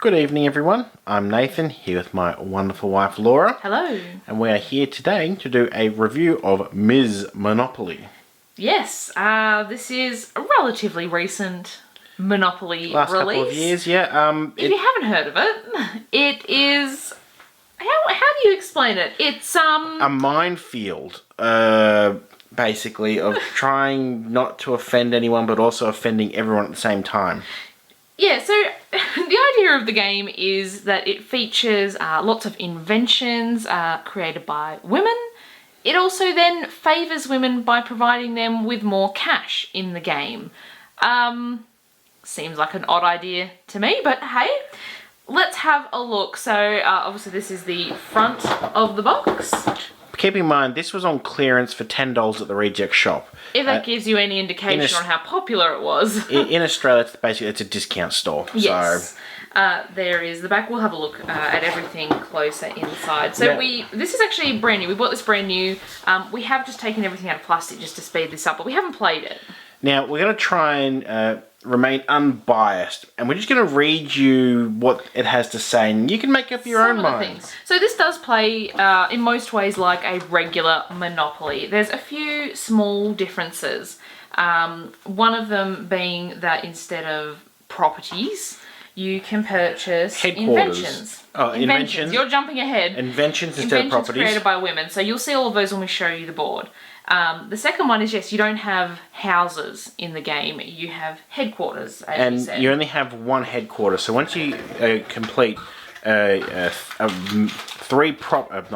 Good evening, everyone. I'm Nathan, here with my wonderful wife, Laura. Hello. And we are here today to do a review of Ms. Monopoly. Yes, this is a relatively recent Monopoly Last release. couple of years, yeah. If you haven't heard of it, it is... How do you explain it? It's, a minefield, basically, of trying not to offend anyone, but also offending everyone at the same time. Yeah, so the idea of the game is that it features lots of inventions created by women. It also then favours women by providing them with more cash in the game. Seems like an odd idea to me, but hey, let's have a look. So obviously this is the front of the box. Keep in mind, this was on clearance for $10 at the Reject Shop. If that gives you any indication on how popular it was. In Australia, it's a discount store. Yes. So. There is the back. We'll have a look at everything closer inside. So this is actually brand new. We bought this brand new. We have just taken everything out of plastic just to speed this up, but we haven't played it. Now, we're going to try and remain unbiased, and we're just going to read you what it has to say, and you can make up your own mind. So this does play in most ways like a regular Monopoly. There's a few small differences. One of them being that instead of properties, you can purchase inventions. Oh, inventions. You're jumping ahead. Inventions instead of properties. Created by women. So you'll see all of those when we show you the board. The second one is, yes, you don't have houses in the game. You have headquarters, as you said. And you only have one headquarters. So once you complete not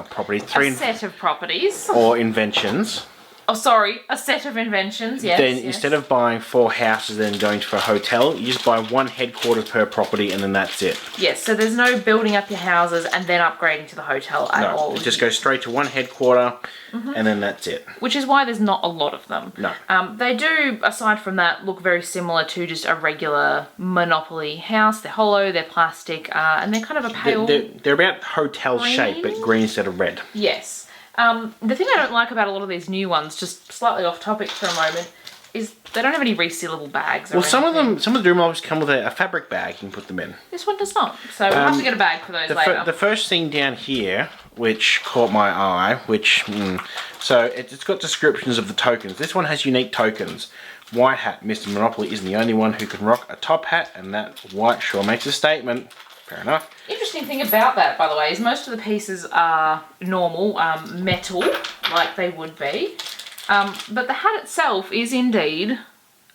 properties, a set of properties. Or inventions. Oh, sorry, a set of inventions, yes. Then instead of buying 4 houses and going to a hotel, you just buy one headquarters per property and then that's it. Yes, so there's no building up your houses and then upgrading to the hotel at all. It just goes straight to one headquarter and then that's it. Which is why there's not a lot of them. No. They do, aside from that, look very similar to just a regular Monopoly house. They're hollow, they're plastic, and they're kind of a pale... They're about hotel shape, but green instead of red. Yes. The thing I don't like about a lot of these new ones, just slightly off topic for a moment, is they don't have any resealable bags. Well, some of the Dream Lodges come with a fabric bag you can put them in. This one does not, so we'll have to get a bag for those later. The first thing down here, which caught my eye, so it's got descriptions of the tokens. This one has unique tokens. White Hat, Mr. Monopoly isn't the only one who can rock a top hat, and that white sure makes a statement. Fair enough. Interesting thing about that, by the way, is most of the pieces are normal, metal, like they would be. But the hat itself is indeed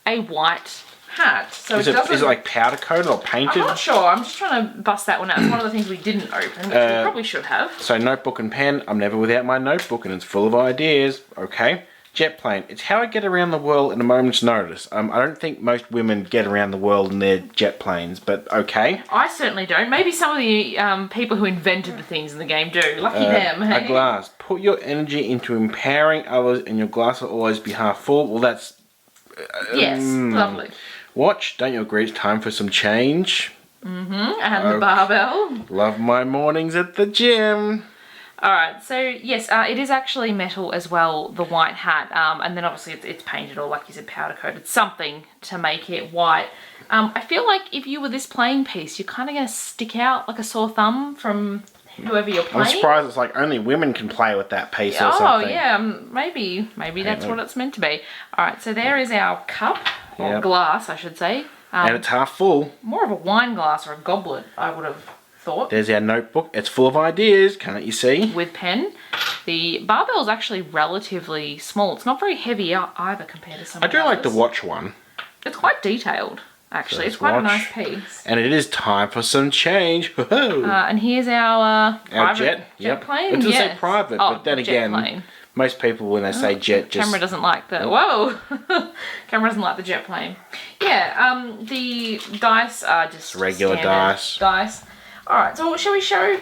a white hat. So is it like powder coated or painted? I'm not sure. I'm just trying to bust that one out. It's one of the things we didn't open, which we probably should have. So notebook and pen. I'm never without my notebook and it's full of ideas. Okay. Jet plane. It's how I get around the world in a moment's notice. I don't think most women get around the world in their jet planes, but okay. I certainly don't. Maybe some of the people who invented the things in the game do. Lucky them. Hey? A glass. Put your energy into empowering others and your glass will always be half full. Well, that's... yes, lovely. Watch. Don't you agree it's time for some change? And the barbell. Love my mornings at the gym. Alright, so yes, it is actually metal as well, the white hat, and then obviously it's painted or, like you said, powder coated, something to make it white. I feel like if you were this playing piece, you're kind of going to stick out like a sore thumb from whoever you're playing. I'm surprised it's like only women can play with that piece or something. Oh yeah, maybe that's what it's meant to be. Alright, so there is our cup, or glass I should say. And it's half full. More of a wine glass or a goblet, I would have thought. There's our notebook. It's full of ideas, can't you see? With pen. The barbell is actually relatively small. It's not very heavy either compared to some I do like the watch one. It's quite detailed, actually. It's quite a nice piece. And it is time for some change. And here's our jet plane. It doesn't say private, but then again, plane. Most people when they say jet just... Camera doesn't like the... Whoa! Camera doesn't like the jet plane. Yeah, the dice are just regular dice. Alright, so shall we show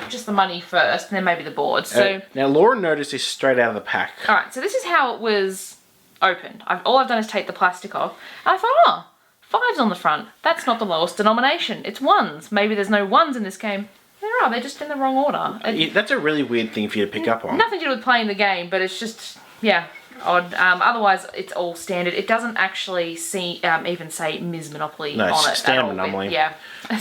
just the money first, and then maybe the board? So now Laura noticed this straight out of the pack. Alright, so this is how it was opened. All I've done is take the plastic off, and I thought, oh, 5's on the front. That's not the lowest denomination. It's 1s. Maybe there's no 1s in this game. There are, they're just in the wrong order. That's a really weird thing for you to pick up on. Nothing to do with playing the game, but it's just, yeah, odd. Otherwise, it's all standard. It doesn't actually even say Ms. Monopoly No, on it. standard at all. Monopoly. Yeah.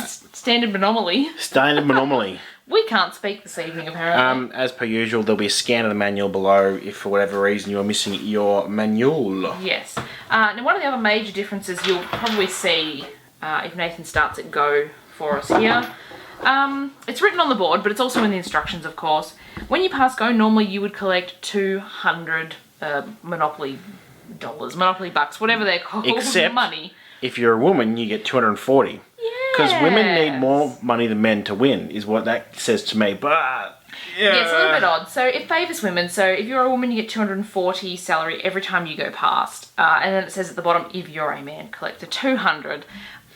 Standard Monopoly. Standard Monopoly. We can't speak this evening, apparently. As per usual, there'll be a scan of the manual below if for whatever reason you're missing your manual. Yes. Now, one of the other major differences you'll probably see if Nathan starts at go for us here. It's written on the board, but it's also in the instructions, of course. When you pass go, normally you would collect 200 Monopoly dollars, Monopoly bucks, whatever they're called. Except money. If you're a woman, you get 240. Because women need more money than men to win, is what that says to me. But yeah, it's a little bit odd. So it favours women. So if you're a woman, you get 240 salary every time you go past. And then it says at the bottom, if you're a man, collect a 200.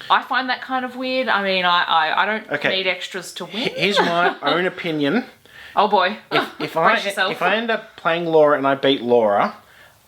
I find that kind of weird. I mean, I don't need extras to win. Here's my own opinion. Oh boy. If I end up playing Laura and I beat Laura,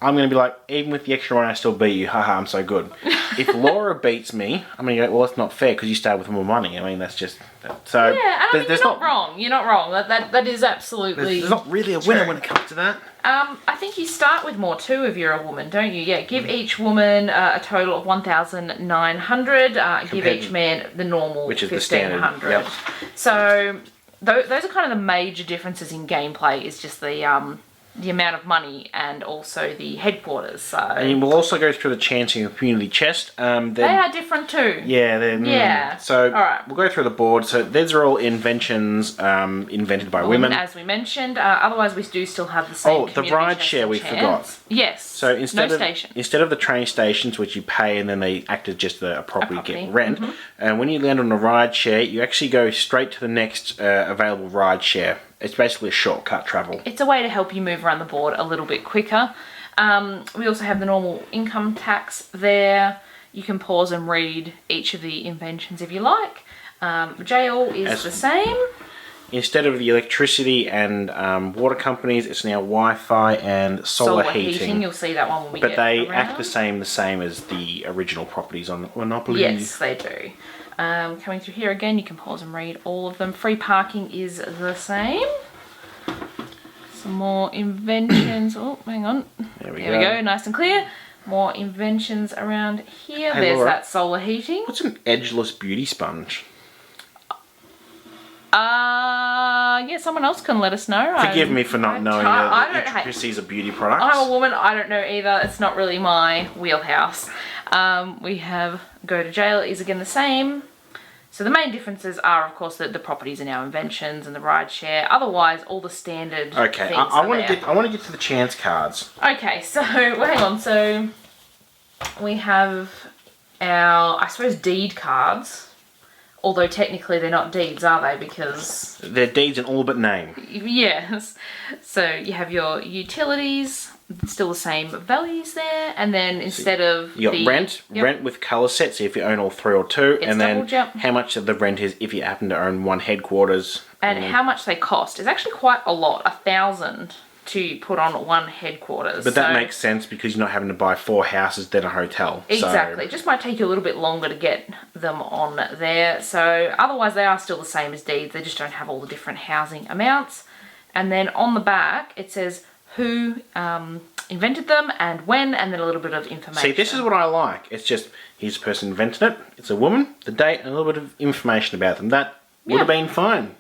I'm going to be like, even with the extra one, I still beat you. Haha, I'm so good. If Laura beats me, I'm going to go, well, that's not fair because you started with more money. I mean, that's just... So, yeah, and I mean, you're not wrong. You're not wrong. That is absolutely There's not really a winner when it comes to that. I think you start with more too if you're a woman, don't you? Yeah, give each woman a total of 1,900. Give each man the normal, which is 1,500. Yep. So those are kind of the major differences in gameplay. Is just the amount of money and also the headquarters. So and we'll also go through the chancing and community chest. they are different too. Yeah, yeah. So all right. We'll go through the board. So these are all inventions invented by women. As we mentioned. Otherwise, we do still have the same. Oh, the ride share we forgot. Yes. So instead of the train stations, which you pay and then they act as just a property you get rent, and when you land on a ride share, you actually go straight to the next available ride share. It's basically a shortcut travel. It's a way to help you move around the board a little bit quicker. We also have the normal income tax there. You can pause and read each of the inventions if you like. Jail is the same. Instead of the electricity and water companies, it's now Wi-Fi and solar heating. You'll see that one when we get But they around. act the same as the original properties on Monopoly. Yes, they do. Coming through here again, you can pause and read all of them. Free parking is the same. Some more inventions. Oh, hang on. There we go. Nice and clear. More inventions around here. Hey, there's Laura, that solar heating. What's an edgeless beauty sponge? Yeah, someone else can let us know. Forgive me for not knowing the intricacies of beauty products. I'm a woman, I don't know either. It's not really my wheelhouse. We have go to jail is again the same. So the main differences are, of course, that the properties are now inventions and the ride share. Otherwise, all the standard okay, things I want to get to the chance cards. Okay, so well, hang on. So we have our, I suppose, deed cards. Although technically they're not deeds, are they? Because they're deeds in all but name. Yes. So you have your utilities, still the same values there, and then instead of you got rent with colour sets if you own all 3 or 2, and then how much of the rent is if you happen to own one headquarters, and how much they cost is actually quite a lot, 1,000 to put on one headquarters. But that makes sense because you're not having to buy 4 houses then a hotel. Exactly. It just might take you a little bit longer to get them on there. So otherwise they are still the same as deeds. They just don't have all the different housing amounts. And then on the back it says who invented them and when, and then a little bit of information. See, this is what I like. It's just, here's the person who invented it, it's a woman, the date, and a little bit of information about them. That would have been fine.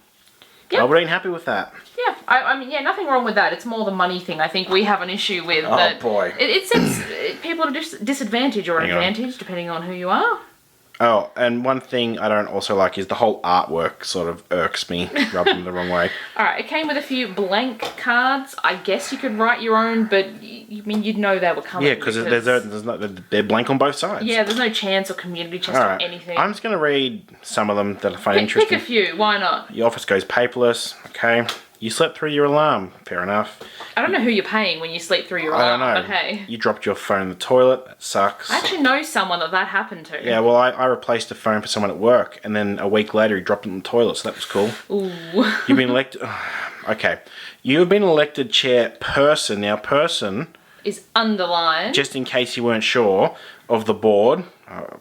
Yep. I would have been happy with that. Yeah, I mean, yeah, nothing wrong with that. It's more the money thing I think we have an issue with. Oh, boy. It sets people at a disadvantage or advantage, depending on who you are. Oh, and one thing I don't also like is the whole artwork sort of irks me, rubbed them the wrong way. Alright, it came with a few blank cards. I guess you could write your own, but you'd know they were coming. Yeah, because they're blank on both sides. Yeah, there's no chance or community chest or anything. I'm just going to read some of them that I find interesting. Pick a few, why not? Your office goes paperless, okay. You slept through your alarm, fair enough. I don't know who you're paying when you sleep through your alarm, I don't know. But hey. You dropped your phone in the toilet, that sucks. I actually know someone that happened to. Yeah, well, I replaced a phone for someone at work, and then a week later he dropped it in the toilet, so that was cool. Ooh. You've been elected... Okay. You've been elected chairperson. Now, person... is underlined. Just in case you weren't sure, of the board.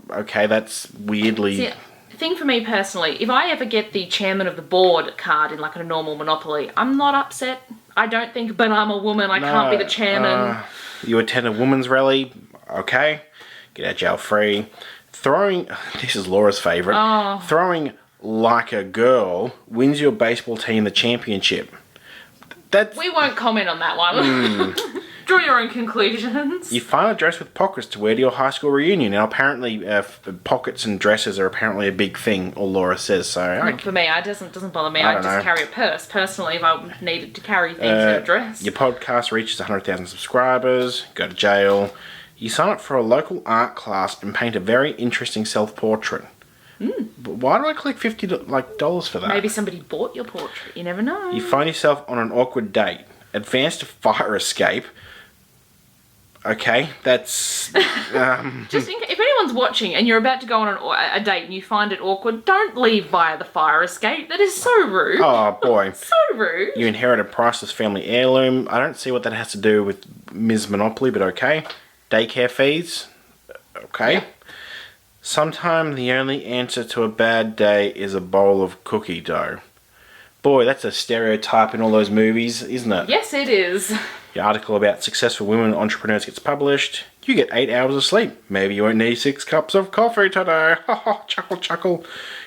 Okay, that's weirdly... See, thing for me personally, if I ever get the chairman of the board card in like a normal Monopoly, I'm not upset. I don't think, but I'm a woman, I can't be the chairman. You attend a women's rally, okay, get out jail free. Throwing, this is Laura's favourite, throwing like a girl wins your baseball team the championship. That's, We won't comment on that one. Draw your own conclusions. you find a dress with pockets to wear to your high school reunion. Now, apparently, pockets and dresses are apparently a big thing, or Laura says so. Not for me, it doesn't bother me. I don't just know. carry a purse. Personally, if I needed to carry things in a dress. Your podcast reaches 100,000 subscribers, go to jail. You sign up for a local art class and paint a very interesting self-portrait. But why do I collect $50 for that? Maybe somebody bought your portrait. You never know. You find yourself on an awkward date. Advanced fire escape. Okay, that's... Just if anyone's watching and you're about to go on a date and you find it awkward, don't leave via the fire escape. That is so rude. oh, boy. So rude. You inherit a priceless family heirloom. I don't see what that has to do with Ms. Monopoly, but okay. Daycare fees. Okay. Yeah. Sometimes the only answer to a bad day is a bowl of cookie dough. Boy, that's a stereotype in all those movies, isn't it? Yes, it is. The article about successful women entrepreneurs gets published. You get 8 hours of sleep. Maybe you won't need 6 cups of coffee today. Ha ha, chuckle, chuckle.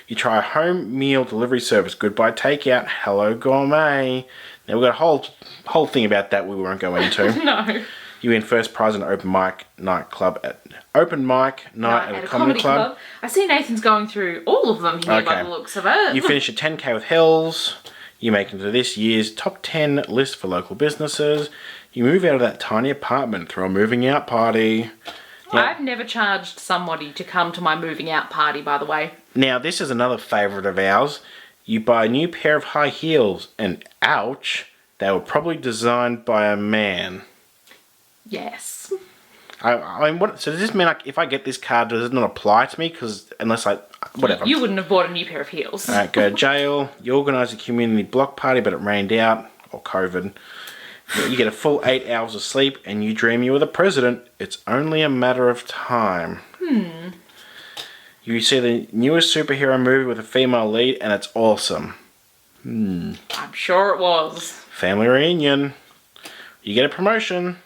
You try a home meal delivery service. Goodbye takeout. Hello gourmet. Now we've got a whole thing about that we won't go into. No. You win first prize in open mic night at a comedy club. I see Nathan's going through all of them here by the looks of it. You finish a 10k with Hills. You make it to this year's top 10 list for local businesses. You move out of that tiny apartment, throw a moving out party. I've never charged somebody to come to my moving out party, by the way. Now, this is another favourite of ours. You buy a new pair of high heels, and ouch, they were probably designed by a man. Yes. I mean, so does this mean if I get this card, does it not apply to me? Because whatever. You wouldn't have bought a new pair of heels. Alright, go to jail. You organise a community block party, but it rained out, or COVID. You get a full 8 hours of sleep, and you dream you were the president. It's only a matter of time. You see the newest superhero movie with a female lead, and it's awesome. I'm sure it was. Family reunion. You get a promotion.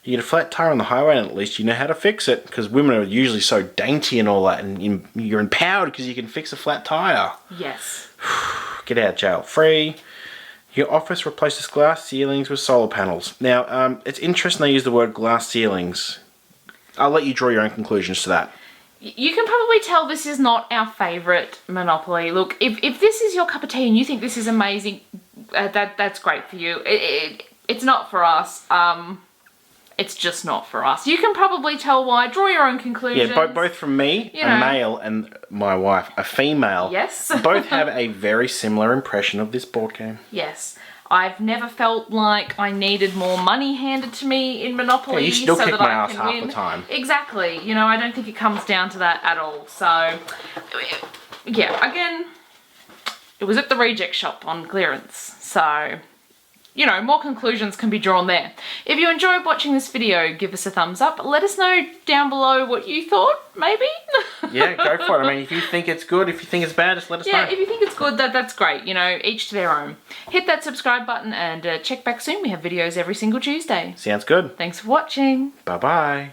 You get a flat tire on the highway, and at least you know how to fix it. Because women are usually so dainty and all that, and you're empowered because you can fix a flat tire. Yes. Get out of jail free. Your office replaces glass ceilings with solar panels. Now, it's interesting they use the word glass ceilings. I'll let you draw your own conclusions to that. You can probably tell this is not our favourite Monopoly. Look, if this is your cup of tea and you think this is amazing, that's great for you. It's not for us. It's just not for us. You can probably tell why. Draw your own conclusions. Yeah, both from me, a male, and my wife, a female. Yes. Both have a very similar impression of this board game. Yes. I've never felt like I needed more money handed to me in Monopoly. Yeah, you still so kick that my I ass can half win. the time. Exactly. You know, I don't think it comes down to that at all. So, yeah, again, it was at the reject shop on clearance. So, you know, more conclusions can be drawn there. If you enjoyed watching this video, give us a thumbs up. Let us know down below what you thought, maybe. Yeah, go for it. I mean, if you think it's good, if you think it's bad, just let us know. Yeah, if you think it's good, that's great. You know, each to their own. Hit that subscribe button and check back soon. We have videos every single Tuesday. Sounds good. Thanks for watching. Bye-bye.